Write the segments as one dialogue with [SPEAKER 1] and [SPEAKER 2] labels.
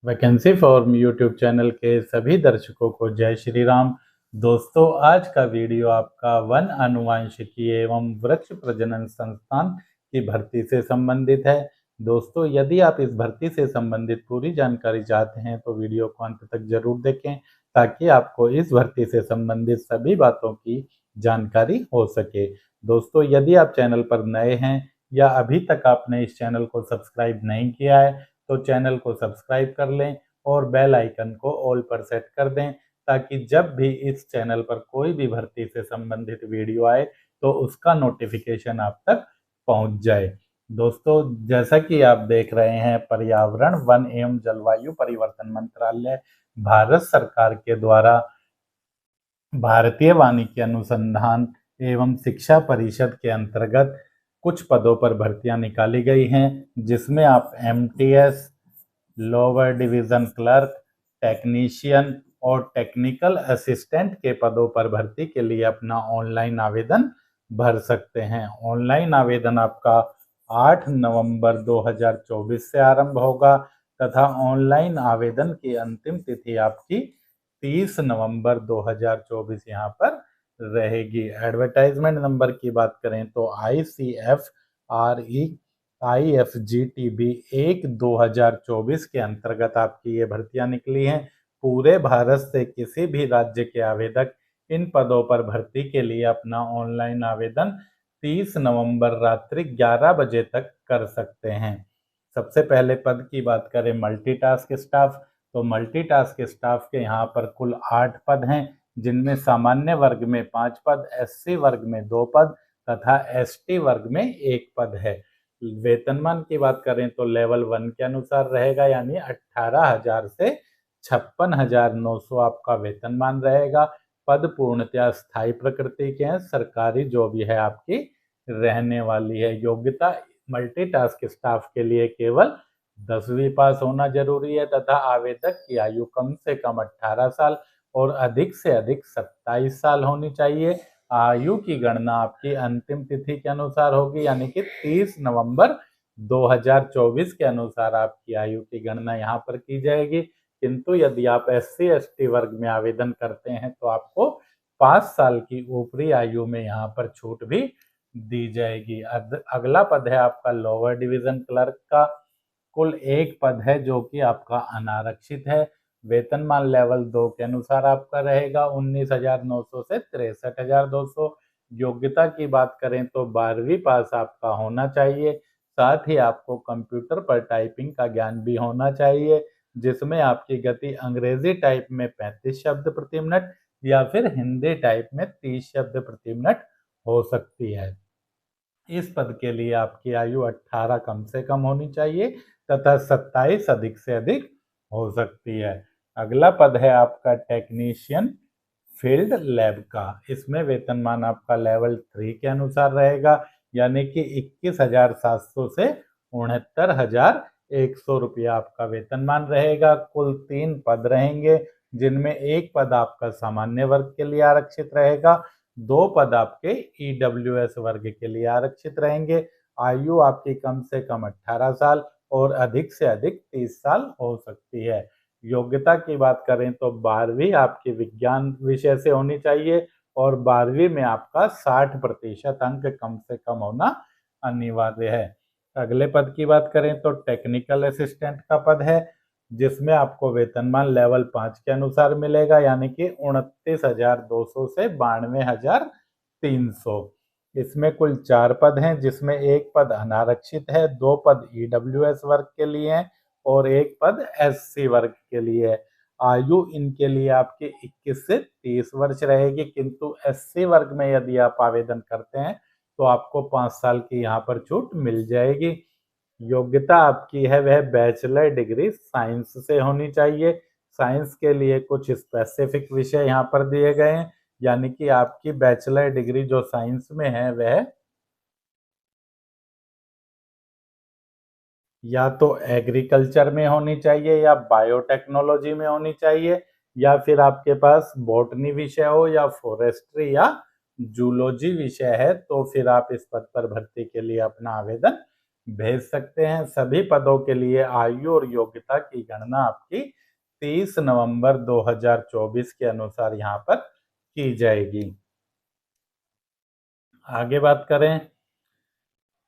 [SPEAKER 1] Vacancy form YouTube channel के सभी दर्शकों को जय श्री राम। दोस्तों, आज का वीडियो आपका वन आनुवंशिकी एवं वृक्ष प्रजनन संस्थान की भर्ती से संबंधित है। दोस्तों, यदि आप इस भर्ती से संबंधित पूरी जानकारी चाहते हैं तो वीडियो को अंत तक जरूर देखें ताकि आपको इस भर्ती से संबंधित सभी बातों की जानकारी हो सके। दोस्तों, यदि आप चैनल पर नए हैं या अभी तक आपने इस चैनल को सब्सक्राइब नहीं किया है तो चैनल को सब्सक्राइब कर लें और बेल आइकन को ऑल पर सेट कर दें ताकि जब भी इस चैनल पर कोई भी भर्ती से संबंधित वीडियो आए तो उसका नोटिफिकेशन आप तक पहुंच जाए। दोस्तों, जैसा कि आप देख रहे हैं, पर्यावरण वन एवं जलवायु परिवर्तन मंत्रालय भारत सरकार के द्वारा भारतीय वानिकी अनुसंधान एवं शिक्षा परिषद के अंतर्गत कुछ पदों पर भर्तियां निकाली गई हैं, जिसमें आप MTS, lower division clerk, technician और टेक्निकल असिस्टेंट के पदों पर भर्ती के लिए अपना ऑनलाइन आवेदन भर सकते हैं। ऑनलाइन आवेदन आपका 8 नवंबर 2024 से आरंभ होगा तथा ऑनलाइन आवेदन की अंतिम तिथि आपकी 30 नवंबर 2024 यहाँ पर रहेगी। एडवर्टाइजमेंट नंबर की बात करें तो ICFRE IFGTB 1/2024 के अंतर्गत आपकी ये भर्तियां निकली हैं। पूरे भारत से किसी भी राज्य के आवेदक इन पदों पर भर्ती के लिए अपना ऑनलाइन आवेदन 30 नवंबर रात्रि 11 बजे तक कर सकते हैं। सबसे पहले पद की बात करें मल्टीटास्क स्टाफ, तो मल्टीटास्क स्टाफ के यहाँ पर कुल 8 पद हैं, जिनमें सामान्य वर्ग में 5 पद, SC वर्ग में 2 पद तथा ST वर्ग में 1 पद है। वेतनमान की बात करें तो लेवल 1 के अनुसार रहेगा, यानी 18,000 से 56,900 आपका वेतनमान रहेगा। पद पूर्णतया स्थायी प्रकृति के हैं, सरकारी जो भी है आपकी रहने वाली है। योग्यता मल्टीटास्क स्टाफ के लिए केवल 10वीं पास होना जरूरी है तथा आवेदक की आयु कम से कम 18 साल और अधिक से अधिक 27 साल होनी चाहिए। आयु की गणना आपकी अंतिम तिथि के अनुसार होगी, यानी कि 30 नवंबर 2024 के अनुसार आपकी आयु की गणना यहाँ पर की जाएगी। किंतु यदि आप SC ST वर्ग में आवेदन करते हैं तो आपको 5 साल की ऊपरी आयु में यहाँ पर छूट भी दी जाएगी। अगला पद है आपका लोअर डिवीजन क्लर्क का। कुल 1 पद है जो कि आपका अनारक्षित है। वेतनमान लेवल 2 के अनुसार आपका रहेगा 19,900 से 63,200। योग्यता की बात करें तो 12वीं पास आपका होना चाहिए। साथ ही आपको कंप्यूटर पर टाइपिंग का ज्ञान भी होना चाहिए, जिसमें आपकी गति अंग्रेजी टाइप में 35 शब्द प्रति मिनट या फिर हिंदी टाइप में 30 शब्द प्रति मिनट हो सकती है। इस पद के लिए आपकी आयु 18 कम से कम होनी चाहिए तथा 27 अधिक से अधिक हो सकती है। अगला पद है आपका टेक्नीशियन फील्ड लैब का। इसमें वेतनमान आपका लेवल 3 के अनुसार रहेगा, यानी कि 21,700 से 69,100 रुपया आपका वेतनमान रहेगा। कुल 3 पद रहेंगे, जिनमें 1 पद आपका सामान्य वर्ग के लिए आरक्षित रहेगा, 2 पद आपके EWS वर्ग के लिए आरक्षित रहेंगे। आयु आपकी कम से कम 18 साल और अधिक से अधिक 30 साल हो सकती है। योग्यता की बात करें तो 12वीं आपकी विज्ञान विषय से होनी चाहिए और 12वीं में आपका 60% अंक कम से कम होना अनिवार्य है। अगले पद की बात करें तो टेक्निकल असिस्टेंट का पद है, जिसमें आपको वेतनमान लेवल 5 के अनुसार मिलेगा, यानी कि 29,200 से 92,300। इसमें कुल 4 पद हैं, जिसमें 1 पद अनारक्षित है, 2 पद EWS वर्ग के लिए हैं और 1 पद SC वर्ग के लिए है। आयु इनके लिए आपकी 21 से 30 वर्ष रहेगी, किंतु SC वर्ग में यदि आप आवेदन करते हैं तो आपको 5 साल की यहाँ पर छूट मिल जाएगी। योग्यता आपकी है वह बैचलर डिग्री साइंस से होनी चाहिए। साइंस के लिए कुछ स्पेसिफिक विषय यहाँ पर दिए गए हैं, यानी कि आपकी बैचलर डिग्री जो साइंस में है वह या तो एग्रीकल्चर में होनी चाहिए या बायोटेक्नोलॉजी में होनी चाहिए, या फिर आपके पास बॉटनी विषय हो या फॉरेस्ट्री या जूलॉजी विषय है, तो फिर आप इस पद पर भर्ती के लिए अपना आवेदन भेज सकते हैं। सभी पदों के लिए आयु और योग्यता की गणना आपकी 30 नवंबर 2024 के अनुसार यहाँ पर की जाएगी। आगे बात करें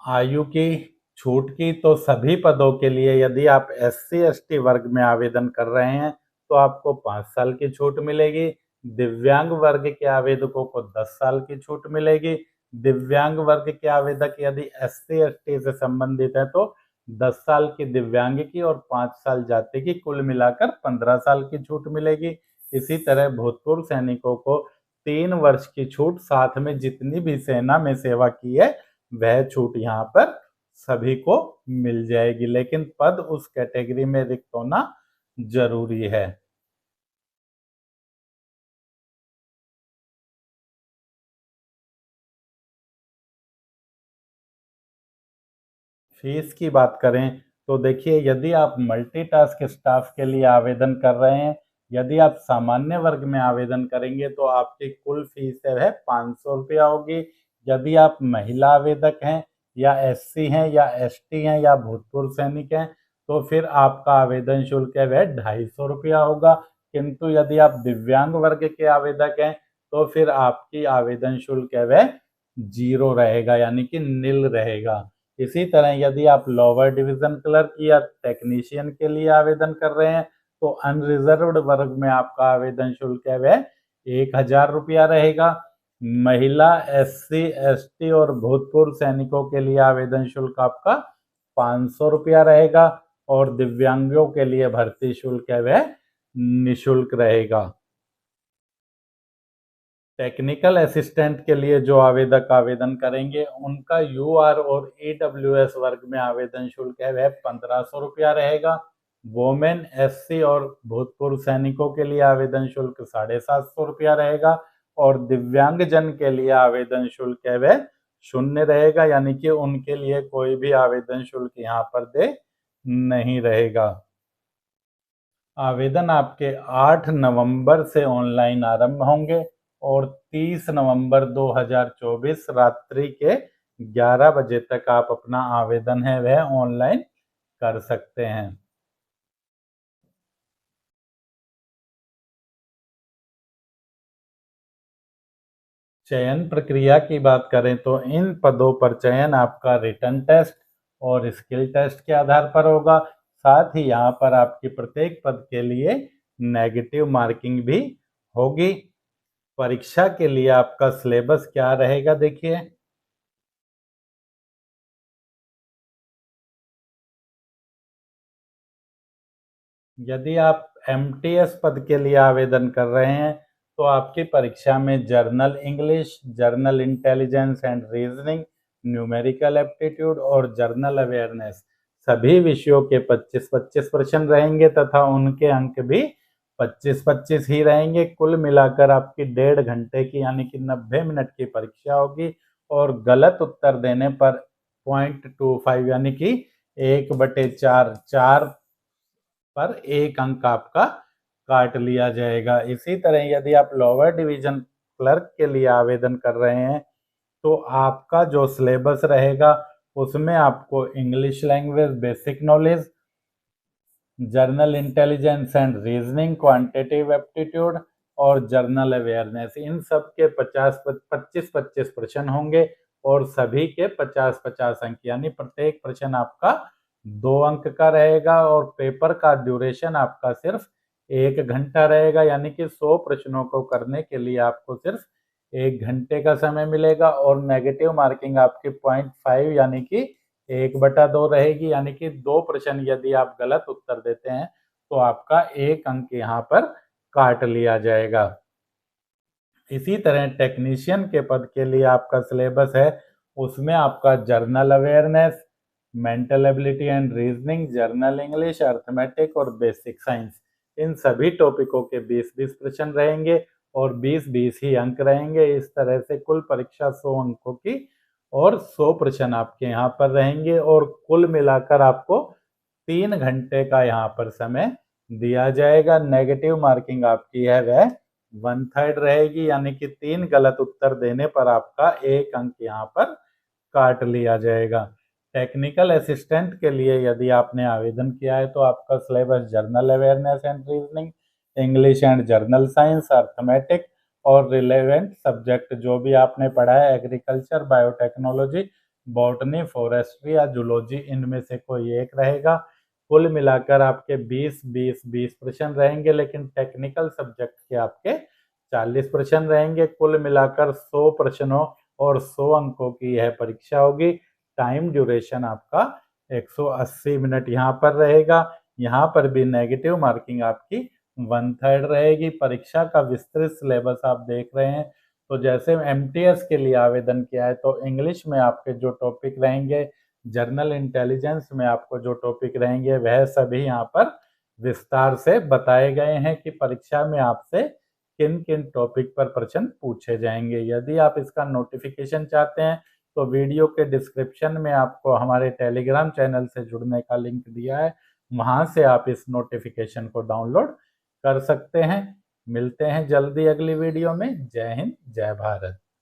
[SPEAKER 1] आयु की छूट की, तो सभी पदों के लिए यदि आप SC ST वर्ग में आवेदन कर रहे हैं तो आपको 5 साल की छूट मिलेगी। दिव्यांग वर्ग के आवेदकों को 10 साल की छूट मिलेगी। दिव्यांग वर्ग के आवेदक यदि SC ST से संबंधित है तो 10 साल की दिव्यांग की और 5 साल जाति की, कुल मिलाकर 15 साल की छूट मिलेगी। इसी तरह भूतपूर्व सैनिकों को 3 वर्ष की छूट, साथ में जितनी भी सेना में सेवा की है वह छूट यहाँ पर सभी को मिल जाएगी, लेकिन पद उस कैटेगरी में रिक्त होना जरूरी है। फीस की बात करें तो देखिए, यदि आप मल्टीटास्क स्टाफ के लिए आवेदन कर रहे हैं, यदि आप सामान्य वर्ग में आवेदन करेंगे तो आपकी कुल फीस है 500 रुपया होगी। यदि आप महिला आवेदक हैं या SC हैं या ST हैं या भूतपूर्व सैनिक हैं तो फिर आपका आवेदन शुल्क है वह 250 रुपया होगा। किंतु यदि आप दिव्यांग वर्ग के आवेदक हैं तो फिर आपकी आवेदन शुल्क है वह 0 रहेगा, यानी कि निल रहेगा। इसी तरह यदि आप लोअर डिवीजन क्लर्क या टेक्नीशियन के लिए आवेदन कर रहे हैं तो अनरिजर्व्ड वर्ग में आपका आवेदन शुल्क है वह 1000 रुपया रहेगा। महिला SC ST और भूतपूर्व सैनिकों के लिए आवेदन शुल्क आपका 500 रुपया रहेगा और दिव्यांगों के लिए भर्ती शुल्क है वह निःशुल्क रहेगा। टेक्निकल असिस्टेंट के लिए जो आवेदक आवेदन करेंगे उनका UR और EWS वर्ग में आवेदन शुल्क है वह 1500 रुपया रहेगा। वोमेन SC और भूतपूर्व सैनिकों के लिए आवेदन शुल्क 750 रुपया रहेगा और दिव्यांगजन के लिए आवेदन शुल्क है वह 0 रहेगा, यानी कि उनके लिए कोई भी आवेदन शुल्क यहाँ पर दे नहीं रहेगा। आवेदन आपके 8 नवंबर से ऑनलाइन आरंभ होंगे और 30 नवंबर 2024 रात्रि के 11 बजे तक आप अपना आवेदन है वह ऑनलाइन कर सकते हैं। चयन प्रक्रिया की बात करें तो इन पदों पर चयन आपका रिटन टेस्ट और स्किल टेस्ट के आधार पर होगा। साथ ही यहाँ पर आपकी प्रत्येक पद के लिए नेगेटिव मार्किंग भी होगी। परीक्षा के लिए आपका सिलेबस क्या रहेगा, देखिए यदि आप MTS पद के लिए आवेदन कर रहे हैं तो आपकी परीक्षा में journal English, journal intelligence and reasoning, numerical aptitude और जर्नल अवेयरनेस सभी विषयों के 25-25 प्रश्न रहेंगे तथा उनके अंक भी 25-25 ही रहेंगे। कुल मिलाकर आपकी 1.5 घंटे की यानी कि 90 मिनट की परीक्षा होगी और गलत उत्तर देने पर 0.25 यानी कि 1/4 पर 1 अंक आपका काट लिया जाएगा। इसी तरह यदि आप लोअर डिवीजन क्लर्क के लिए आवेदन कर रहे हैं तो आपका जो सिलेबस रहेगा उसमें आपको English language basic knowledge, journal intelligence and reasoning, quantitative aptitude और जर्नल अवेयरनेस, इन सब के 25-25 प्रश्न होंगे और सभी के 50-50 अंक, यानी प्रत्येक प्रश्न आपका 2 अंक का रहेगा और पेपर का ड्यूरेशन आपका सिर्फ 1 घंटा रहेगा, यानी कि 100 प्रश्नों को करने के लिए आपको सिर्फ 1 घंटे का समय मिलेगा और नेगेटिव मार्किंग आपकी 0.5 यानी कि 1/2 रहेगी, यानी कि 2 प्रश्न यदि आप गलत उत्तर देते हैं तो आपका 1 अंक यहाँ पर काट लिया जाएगा। इसी तरह टेक्नीशियन के पद के लिए आपका सिलेबस है, उसमें आपका journal awareness, mental ability and reasoning, journal English, arithmetic और बेसिक साइंस, इन सभी टॉपिकों के 20-20 प्रश्न रहेंगे और 20-20 ही अंक रहेंगे। इस तरह से कुल परीक्षा 100 अंकों की और 100 प्रश्न आपके यहाँ पर रहेंगे और कुल मिलाकर आपको 3 घंटे का यहाँ पर समय दिया जाएगा। नेगेटिव मार्किंग आपकी है वह 1/3 रहेगी, यानी कि 3 गलत उत्तर देने पर आपका 1 अंक यहाँ पर काट लिया जाएगा। टेक्निकल असिस्टेंट के लिए यदि आपने आवेदन किया है तो आपका syllabus journal awareness and reasoning, English and journal science, arithmetic और रिलेवेंट सब्जेक्ट जो भी आपने पढ़ा है, एग्रीकल्चर, बायोटेक्नोलॉजी, बॉटनी, फॉरेस्ट्री या जूलॉजी, इनमें से कोई एक रहेगा। कुल मिलाकर आपके 20 प्रश्न रहेंगे, लेकिन टेक्निकल सब्जेक्ट के आपके 40 प्रश्न रहेंगे। कुल मिलाकर 100 प्रश्नों और 100 अंकों की यह परीक्षा होगी। टाइम ड्यूरेशन आपका 180 मिनट यहाँ पर रहेगा। यहाँ पर भी नेगेटिव मार्किंग आपकी 1/3 रहेगी। परीक्षा का विस्तृत सिलेबस आप देख रहे हैं। तो जैसे एमटीएस के लिए आवेदन किया है तो इंग्लिश में आपके जो टॉपिक रहेंगे, जर्नल इंटेलिजेंस में आपको जो टॉपिक रहेंगे, वह सभी यहाँ पर विस्तार से बताए गए हैं कि परीक्षा में आपसे किन किन टॉपिक पर प्रश्न पूछे जाएंगे। यदि आप इसका नोटिफिकेशन चाहते हैं तो वीडियो के डिस्क्रिप्शन में आपको हमारे टेलीग्राम चैनल से जुड़ने का लिंक दिया है, वहां से आप इस नोटिफिकेशन को डाउनलोड कर सकते हैं। मिलते हैं जल्दी अगली वीडियो में। जय हिंद, जय भारत।